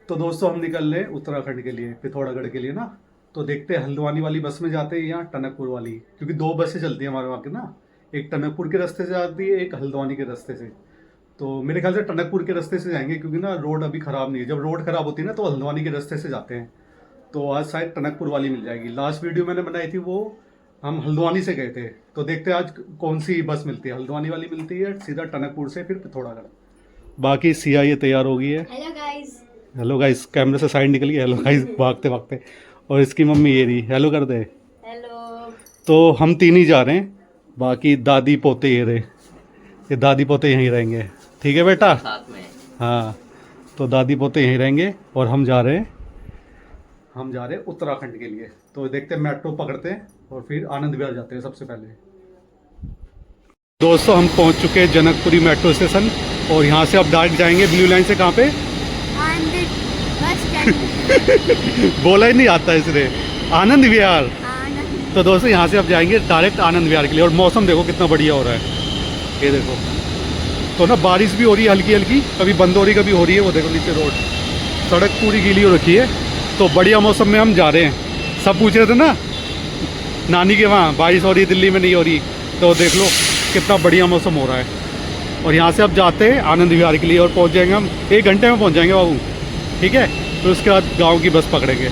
तो दोस्तों हम निकल रहे उत्तराखंड के लिए, पिथौरागढ़ के लिए ना। तो देखते हैं हल्द्वानी वाली बस में जाते हैं या टनकपुर वाली, क्योंकि दो बसें चलती हैं हमारे वहाँ के ना। एक टनकपुर के रास्ते से जाती है, एक हल्द्वानी के रास्ते से। तो मेरे ख्याल से टनकपुर के रास्ते से जाएंगे, क्योंकि ना रोड अभी ख़राब नहीं है। जब रोड ख़राब होती है ना तो हल्द्वानी के रास्ते से जाते हैं। तो आज शायद टनकपुर वाली मिल जाएगी। लास्ट वीडियो मैंने बनाई थी वो हम हल्द्वानी से गए थे। तो देखते हैं आज कौन सी बस मिलती है, हल्द्वानी वाली मिलती है सीधा टनकपुर से फिर पिथौरागढ़। बाकी सिया ये तैयार हो गई है। Hello guys. हेलो गाइस, कैमरे से साइड निकल गई। हेलो गाइस भागते भागते। और इसकी मम्मी ये रही, हेलो कर दे। हेलो। तो हम तीन ही जा रहे हैं, बाकी दादी पोते ये रहे। ये दादी पोते यहीं रहेंगे, ठीक है बेटा? साथ में। हाँ, तो दादी पोते यहीं रहेंगे और हम जा रहे हैं उत्तराखंड के लिए। तो देखते हैं, मेट्रो पकड़ते हैं और फिर आनंद विहार जाते हैं सबसे पहले। दोस्तों हम पहुंच चुके हैं जनकपुरी मेट्रो स्टेशन, और यहाँ से अब डायरेक्ट जाएंगे ब्लू लाइन से। कहाँ पे? बोला ही नहीं आता इसने, आनंद विहार। तो दोस्तों यहाँ से अब जाएंगे डायरेक्ट आनंद विहार के लिए। और मौसम देखो कितना बढ़िया हो रहा है, ये देखो। तो ना बारिश भी हो रही है हल्की हल्की, कभी बंद हो रही कभी हो रही है। वो देखो नीचे रोड, सड़क पूरी गीली हो रखी है। तो बढ़िया मौसम में हम जा रहे हैं। सब पूछ रहे थे ना नानी के वहाँ बारिश हो रही है, दिल्ली में नहीं हो रही। तो देख लो कितना बढ़िया मौसम हो रहा है। और यहाँ से अब जाते हैं आनंद विहार के लिए, और पहुँच जाएंगे हम 1 घंटे में पहुँच जाएंगे बाबू, ठीक है? फिर उसके बाद गांव की बस पकड़ेंगे।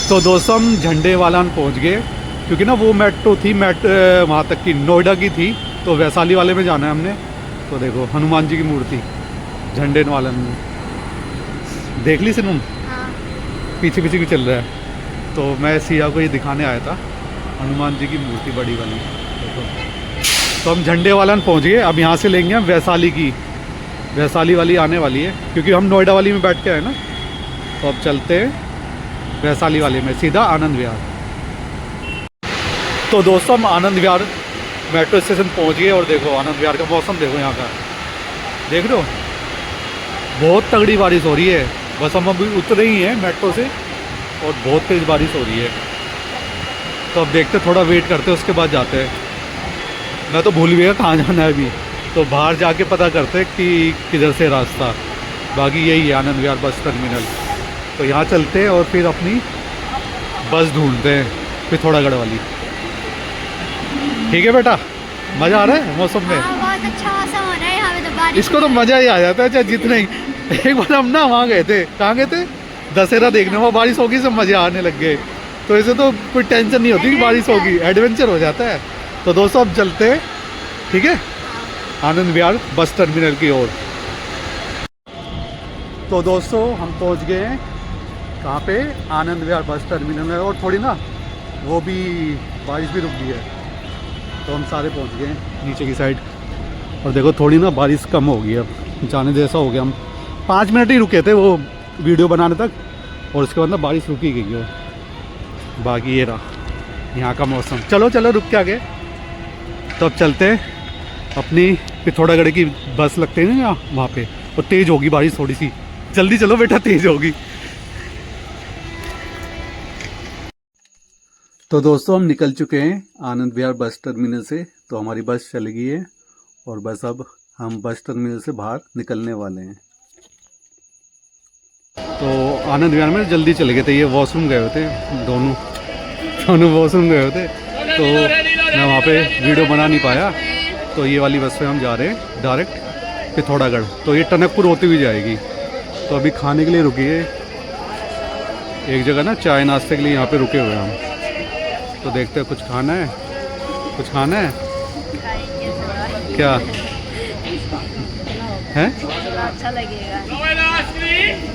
तो दोस्तों हम झंडे वालान पहुंच गए, क्योंकि ना वो मेट्रो थी वहाँ तक की, नोएडा की थी। तो वैशाली वाले में जाना है हमने। तो देखो हनुमान जी की मूर्ति झंडे वालन में, देख ली सिनुम? हाँ। पीछे पीछे भी चल रहा है। तो मैं सिया को ये दिखाने आया था, हनुमान जी की मूर्ति बड़ी वाली देखो। तो हम झंडे वालन पहुँच गए। अब यहाँ से लेंगे हम वैशाली की, वैशाली वाली आने वाली है, क्योंकि हम नोएडा वाली में बैठ के आए ना। तो अब चलते हैं वैशाली वाली में सीधा आनंद विहार। तो दोस्तों हम आनंद विहार मेट्रो स्टेशन पहुंच गए, और देखो आनंद विहार का मौसम देखो, यहाँ का देख रहे हो, बहुत तगड़ी बारिश हो रही है। बस हम अभी उतरे ही हैं मेट्रो से, और बहुत तेज़ बारिश हो रही है। तो अब देखते, थोड़ा वेट करते, उसके बाद जाते हैं। मैं तो भूल गया कहाँ जाना है अभी, तो बाहर जाके पता करते कि किधर से रास्ता। बाकी यही है आनंद विहार बस टर्मिनल। तो यहाँ चलते हैं और फिर अपनी बस ढूंढते हैं पिथौरागढ़ वाली, ठीक है बेटा? मज़ा आ रहा है मौसम में? हाँ, बहुत अच्छा मौसम हो रहा है यहाँ पे। तो बारिश, इसको तो मज़ा ही आ जाता है चाहे जितने ही। एक बार हम ना वहाँ गए थे, कहाँ गए थे? दशहरा देखने। वहाँ बारिश होगी, सब मज़े आने लग गए। तो ऐसे तो कोई टेंशन नहीं होती कि बारिश होगी, एडवेंचर हो जाता है। तो दोस्तों अब चलते हैं, ठीक है, आनंद विहार बस टर्मिनल की ओर। तो दोस्तों हम पहुंच गए हैं कहाँ पे? आनंद विहार बस टर्मिनल में। और थोड़ी ना वो भी बारिश भी रुक गई है, तो हम सारे पहुंच गए हैं नीचे की साइड। और देखो थोड़ी ना बारिश कम हो गई, अब जाने जैसा हो गया। हम 5 मिनट ही रुके थे वो वीडियो बनाने तक, और उसके बाद ना बारिश रुक ही गई है। बाकी ये रहा यहाँ का मौसम। चलो चलो रुक के आ गए। तो अब चलते हैं अपनी पिथौरागढ़ की बस लगते हैं ना वहाँ पे, और तेज़ होगी बारिश थोड़ी सी। जल्दी चलो बेटा, तेज़ होगी। तो दोस्तों हम निकल चुके हैं आनंद विहार बस टर्मिनल से। तो हमारी बस चल गई है, और बस अब हम बस टर्मिनल से बाहर निकलने वाले हैं। तो आनंद विहार में जल्दी चले गए थे, ये वॉशरूम गए हुए थे दोनों वॉशरूम गए हुए थे। तो मैं वहाँ पे वीडियो बना नहीं पाया। तो ये वाली बस पे हम जा रहे हैं डायरेक्ट पिथौरागढ़। तो ये टनकपुर होती हुई जाएगी। तो अभी खाने के लिए रुकी है एक जगह ना, चाय नाश्ते के लिए यहाँ पे रुके हुए हैं हम। तो देखते हैं कुछ खाना है, कुछ खाना है क्या है? अच्छा लगेगा।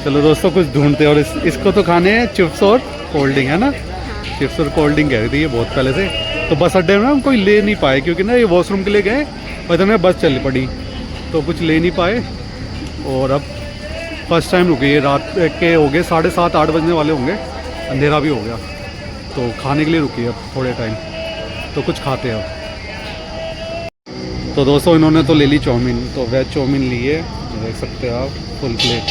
चलो दोस्तों कुछ ढूंढते हैं। और इसको तो खाने हैं चिप्स और कोल्ड ड्रिंक, है ना? चिप्स और कोल्ड ड्रिंक कह रही थी ये बहुत पहले से। तो बस अड्डे में ना हम कोई ले नहीं पाए, क्योंकि ना ये वॉशरूम के लिए गए और इधर में बस चल पड़ी, तो कुछ ले नहीं पाए। और अब फर्स्ट टाइम रुके, ये रात के हो गए 7:30-8 बजने वाले होंगे, अंधेरा भी हो गया। तो खाने के लिए रुकी अब थोड़े टाइम, तो कुछ खाते हैं अब। तो दोस्तों इन्होंने तो ले ली चाउमीन, तो वेज चाउमीन ली है, देख सकते हो आप, फुल प्लेट।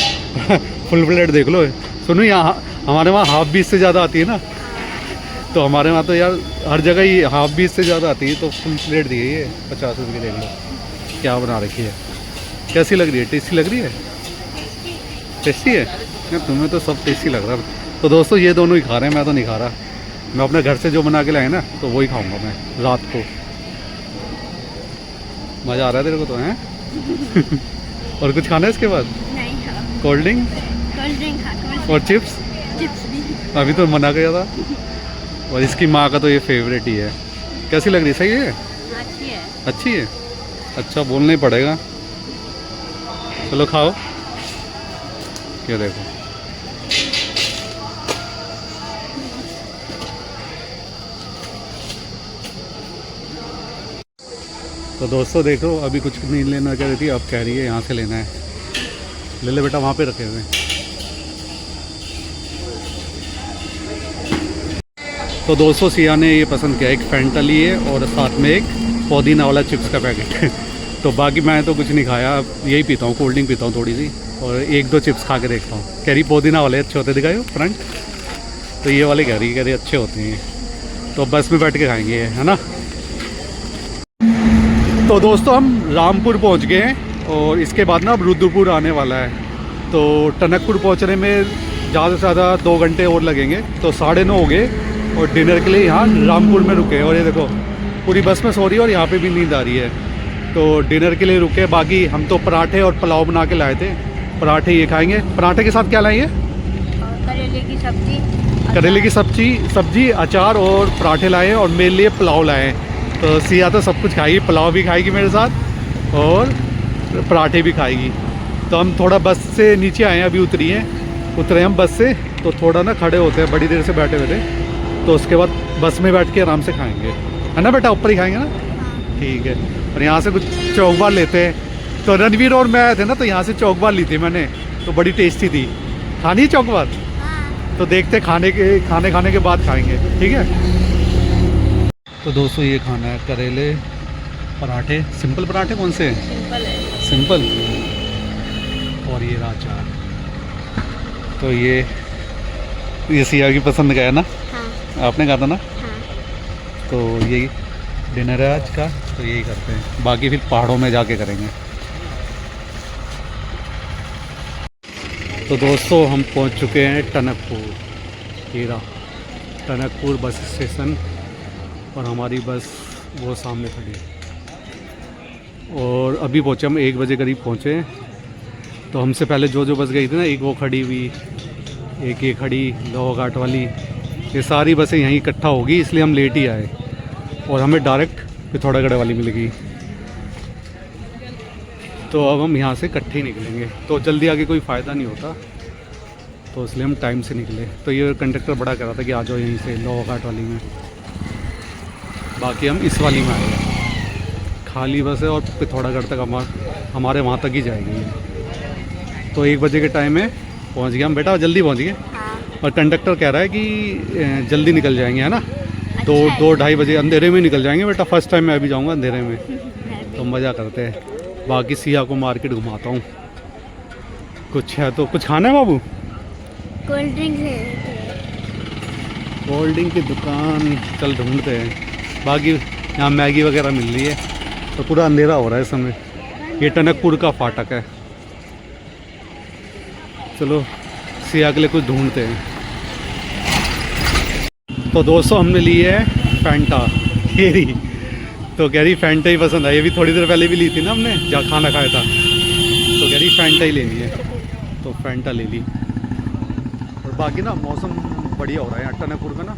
फुल प्लेट देख लो। सुनो यहाँ हमारे वहाँ हाफ भी इससे ज़्यादा आती है ना, तो हमारे वहाँ तो यार हर जगह ही हाफ भी इससे ज़्यादा आती है। तो फुल प्लेट दी है ये 50 रुपये, देख लो क्या बना रखी है। कैसी लग रही है? टेस्टी लग रही है? टेस्टी है यार, तुम्हें तो सब टेस्टी लग रहा है। तो दोस्तों ये दोनों ही खा रहे हैं, मैं तो नहीं खा रहा। मैं अपने घर से जो बना के लाए ना तो वही खाऊंगा मैं रात को। मज़ा आ रहा है तेरे को तो, हैं? और कुछ खाना है इसके बाद? नहीं, कोल्ड ड्रिंक कोल्ड ड्रिंक और चिप्स? चिप्स भी। अभी तो मना किया था। और इसकी माँ का तो ये फेवरेट ही है। कैसी लग रही है? सही है? अच्छी है। अच्छी है? अच्छा, बोलना ही पड़ेगा। चलो खाओ। ये देखो, तो दोस्तों देखो, अभी कुछ नहीं लेना चाह रही थी, अब कह रही है यहाँ से लेना है। ले ले बेटा, वहाँ पे रखे हुए हैं। तो दोस्तों सिया ने ये पसंद किया, एक फैंटा ली है और साथ में एक पुदीना वाला चिप्स का पैकेट। तो बाकी मैं तो कुछ नहीं खाया, अब यही पीता हूँ, कोल्ड ड्रिंक पीता हूँ थोड़ी सी, और एक दो चिप्स खा के देखता हूँ। कह रही पुदीना वाले अच्छे होते दिखाए फ्रंट, तो ये वाले कह रही अच्छे होते हैं। तो बस में बैठ के खाएंगे, है ना। तो दोस्तों हम रामपुर पहुंच गए हैं और इसके बाद ना अब रुद्रपुर आने वाला है। तो टनकपुर पहुंचने में ज़्यादा से ज़्यादा 2 घंटे और लगेंगे। तो 9:30 हो गए और डिनर के लिए यहाँ रामपुर में रुके। और ये देखो पूरी बस में सो रही है और यहाँ पे भी नींद आ रही है। तो डिनर के लिए रुके। बाकी हम तो पराठे और पुलाव बना के लाए थे, पराठे ये खाएंगे। पराठे के साथ क्या लाएंगे? करेले की सब्जी। करेले की सब्जी, अचार और पराठे लाए हैं, और मेरे लिए पुलाव लाए हैं। तो सिया तो सब कुछ खाएगी, पुलाव भी खाएगी मेरे साथ और पराठे भी खाएगी। तो हम थोड़ा बस से नीचे आए हैं, अभी उतरे हम बस से। तो थोड़ा ना खड़े होते हैं, बड़ी देर से बैठे हुए थे। तो उसके बाद बस में बैठ के आराम से खाएंगे, है ना बेटा? ऊपर ही खाएंगे ना? ठीक है। और यहाँ से कुछ चौक बार लेते हैं। तो रणवीर और मैं आए थे ना, तो यहाँ से चौक बार ली थी मैंने, तो बड़ी टेस्टी थी। खानी है चौक बार? तो देखते खाने के बाद खाएंगे, ठीक है। तो दोस्तों ये खाना है करेले पराठे। सिंपल पराठे कौन से हैं? सिंपल है। सिंपल। और ये अचार। तो ये सिया की पसंद का है ना? हाँ। आपने कहा था ना? हाँ। तो यही डिनर है आज का। तो यही करते हैं, बाकी फिर पहाड़ों में जाके करेंगे। तो दोस्तों हम पहुंच चुके हैं टनकपुर। हीरा टनकपुर बस स्टेशन, और हमारी बस वो सामने खड़ी है। और अभी पहुँचे हम 1 बजे करीब पहुँचे। तो हमसे पहले जो बस गई थी ना, एक वो खड़ी हुई, एक ये खड़ी लोहा घाट वाली, ये सारी बसें यहीं इकट्ठा होगी, इसलिए हम लेट ही आए। और हमें डायरेक्ट पिथौरागढ़ वाली मिल गई। तो अब हम यहाँ से इकट्ठे ही निकलेंगे। तो जल्दी आगे कोई फ़ायदा नहीं होता, तो इसलिए हम टाइम से निकले। तो ये कंडक्टर बड़ा कह रहा था कि आ जाओ यहीं से लोहा घाट वाली में। बाकी हम इस वाली में आए हैं। खाली बस है और पिथौरागढ़ तक हमारे वहाँ तक ही जाएगी। तो 1 बजे के टाइम में पहुँच गए हम बेटा, जल्दी पहुँच गए। हाँ। और कंडक्टर कह रहा है कि जल्दी निकल जाएंगे, है ना? अच्छा 2-2:30 बजे अंधेरे में निकल जाएंगे बेटा। फर्स्ट टाइम मैं अभी जाऊँगा अंधेरे में, तो मज़ा करते हैं। बाकी सिया को मार्केट घुमाता हूँ। कुछ है तो कुछ खाना है बाबू? कोल्ड ड्रिंक ले। कोल्ड ड्रिंक की दुकान चल ढूंढते हैं। बाकी यहाँ मैगी वगैरह मिल रही है। तो पूरा अंधेरा हो रहा है इस समय। ये टनकपुर का फाटक है। चलो सिया के लिए कुछ ढूंढते हैं। तो दोस्तों हमने ली है फैंटा। ये रही। तो कह रही फैंटा ही पसंद है। ये भी थोड़ी देर पहले भी ली थी ना हमने, जहाँ खाना खाया था। तो कह रही फैंटा ही लेनी है, तो फैंटा ले ली। और बाकी ना मौसम बढ़िया हो रहा है यहाँ टनकपुर में ना,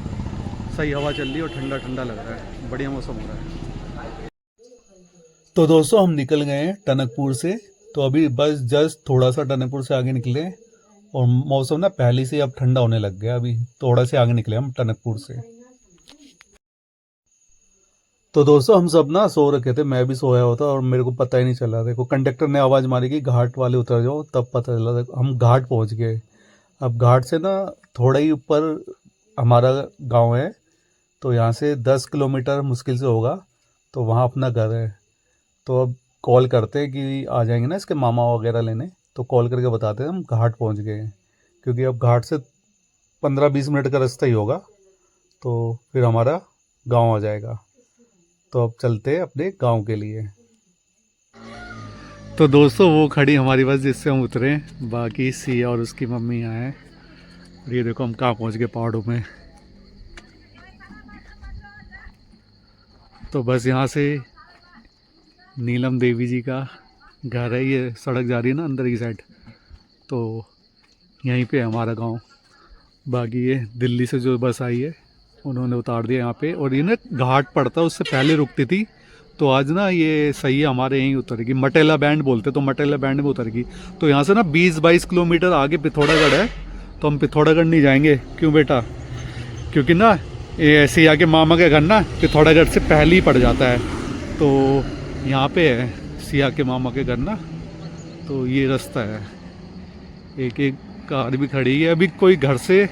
सही हवा चल रही है और ठंडा ठंडा लग रहा है, बढ़िया मौसम हो रहा है। तो दोस्तों हम निकल गए हैं टनकपुर से। तो अभी बस जस्ट थोड़ा सा टनकपुर से आगे निकले और मौसम ना पहले से अब ठंडा होने लग गया। अभी थोड़ा से आगे निकले हम टनकपुर से। तो दोस्तों हम सब ना सो रखे थे, मैं भी सोया हुआ था और मेरे को पता ही नहीं चला। देखो कंडक्टर ने आवाज़ मारी कि घाट वाले उतर जाओ, तब पता चला। हम घाट पहुंच गए। अब घाट से ना थोड़ा ही ऊपर हमारा गांव है। तो यहाँ से 10 किलोमीटर मुश्किल से होगा, तो वहाँ अपना घर है। तो अब कॉल करते हैं कि आ जाएंगे ना इसके मामा वगैरह लेने। तो कॉल करके बताते हैं हम घाट पहुँच गए हैं, क्योंकि अब घाट से 15-20 मिनट का रास्ता ही होगा, तो फिर हमारा गांव आ जाएगा। तो अब चलते हैं अपने गांव के लिए। तो दोस्तों वो खड़ी हमारी बस जिससे हम उतरे, बाकी सिया और उसकी मम्मी यहाँ है। ये देखो हम कहाँ पहुँच गए, पहाड़ों में। तो बस यहाँ से नीलम देवी जी का घर है, ये सड़क जा रही है ना अंदर की साइड, तो यहीं पे है हमारा गांव। बाकी ये दिल्ली से जो बस आई है उन्होंने उतार दिया यहाँ पे, और ये ना घाट पड़ता है उससे पहले रुकती थी, तो आज ना ये सही है हमारे यहीं उतरेगी। मटेला बैंड बोलते, तो मटेला बैंड में उतरेगी। तो यहाँ से ना 20-22 किलोमीटर आगे पिथौरागढ़ है, तो हम पिथौरागढ़ नहीं जाएंगे। क्यों बेटा? क्योंकि ना ये सिया के मामा के घर ना पिथौरागढ़ से पहले ही पड़ जाता है, तो यहाँ पे है सिया के मामा के घर ना, तो ये रास्ता है। एक एक कार भी खड़ी है। अभी कोई घर से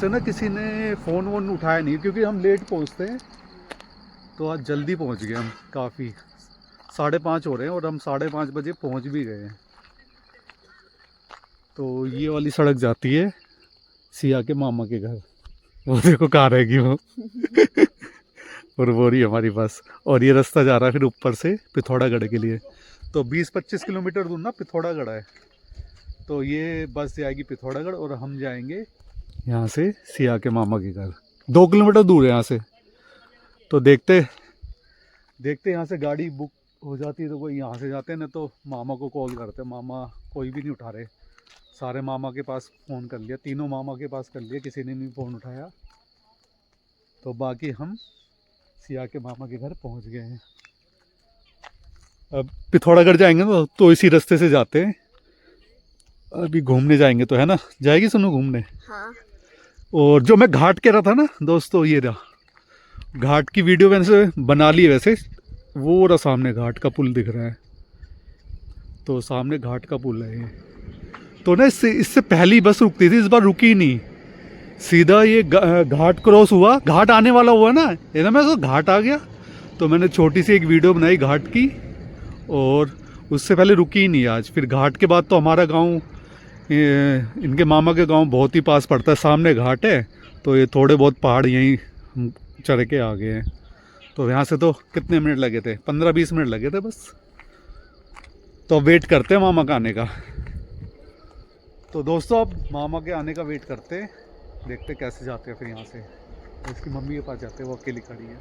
ना किसी ने फ़ोन वोन उठाया नहीं, क्योंकि हम लेट पहुँचते हैं, तो आज जल्दी पहुँच गए हम काफ़ी। 5:30 हो रहे हैं और हम 5:30 बजे पहुँच भी गए हैं। तो ये वाली सड़क जाती है सिया के मामा के घर, वो देखो कार रहेगी वो और वो रही हमारी बस। और ये रास्ता जा रहा है फिर ऊपर से पिथौरागढ़ के लिए। तो 20-25 किलोमीटर दूर ना पिथौरागढ़ है, तो ये बस जाएगी पिथौरागढ़ और हम जाएंगे यहाँ से सिया के मामा के घर। 2 किलोमीटर दूर है यहाँ से। तो देखते यहाँ से गाड़ी बुक हो जाती है तो कोई यहाँ से जाते हैं, ना तो मामा को कॉल करते हैं। मामा कोई भी नहीं उठा रहे, सारे मामा के पास फ़ोन कर लिया, तीनों मामा के पास कर लिया, किसी ने नहीं फ़ोन उठाया। तो बाकी हम सिया के मामा के घर पहुंच गए हैं। अब पिथौरागढ़ जाएंगे ना, तो इसी रास्ते से जाते हैं। अभी घूमने जाएंगे तो है ना, जाएगी सुनो घूमने। हाँ। और जो मैं घाट कह रहा था ना दोस्तों, ये रहा घाट की वीडियो मैंने से बना ली वैसे। वो रहा सामने घाट का पुल दिख रहा है, तो सामने घाट का पुल है ये। तो ना इससे पहली बस रुकती थी, इस बार रुकी नहीं, सीधा ये घाट क्रॉस हुआ, घाट आने वाला हुआ ना, ये ना मैं तो घाट आ गया। तो मैंने छोटी सी एक वीडियो बनाई घाट की, और उससे पहले रुकी ही नहीं आज। फिर घाट के बाद तो हमारा गांव, इनके मामा के गांव बहुत ही पास पड़ता है, सामने घाट है, तो ये थोड़े बहुत पहाड़ यहीं हम चढ़ के आ गए हैं। तो यहाँ से तो कितने मिनट लगे थे? 15-20 मिनट लगे थे बस। तो वेट करते हैं मामा का आने का। तो दोस्तों अब मामा के आने का वेट करते हैं, देखते कैसे जाते हैं फिर यहाँ से। तो इसकी मम्मी के पास जाते हैं, वो अकेली खड़ी है।